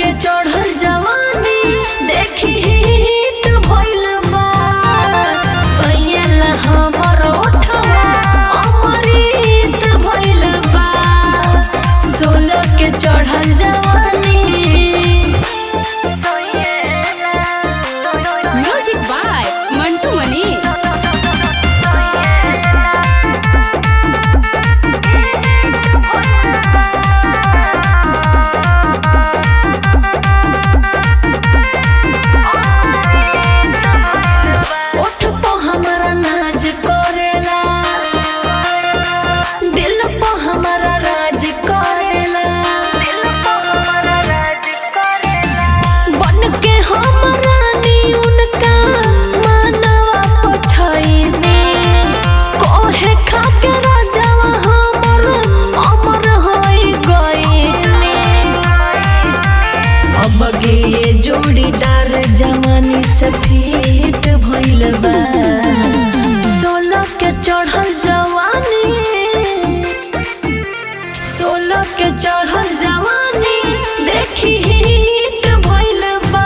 के चढ़ल जवानी देखी हिट भइल बा सैयला हमर ओठवा अमृत भइल बा 16 के चढ़ल जवानी। म्यूजिक बाय मंटू मनी। ये जोड़ीदार जवानी सफेद भइल बा 16 के चढ़ल जवानी 16 के चढ़ल जवानी देखी हिट भइल बा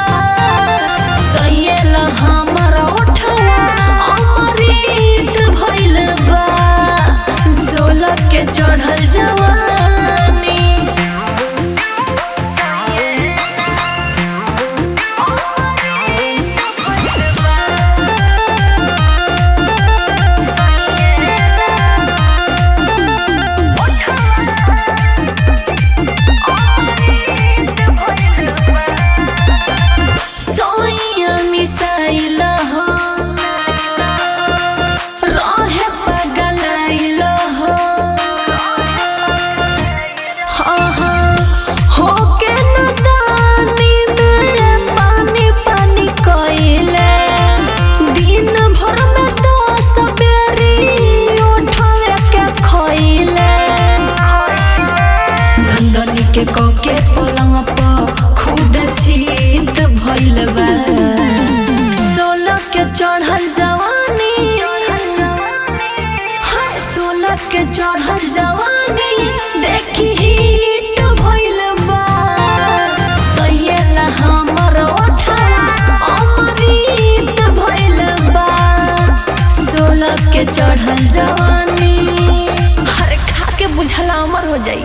सैयला हमर ओठवा अमृत भइल बा 16 के चढ़ल जवानी। के कोके पलंग पर खुद चित भइल बा 16 के चढ़ल जवानी 16 के चढ़ल जवानी देखी हिट भइल बा सैयला हमर ओठवा अमृत भइल बा 16 के चढ़ल जवानी। हर खा के बुझला अमर हो जाई।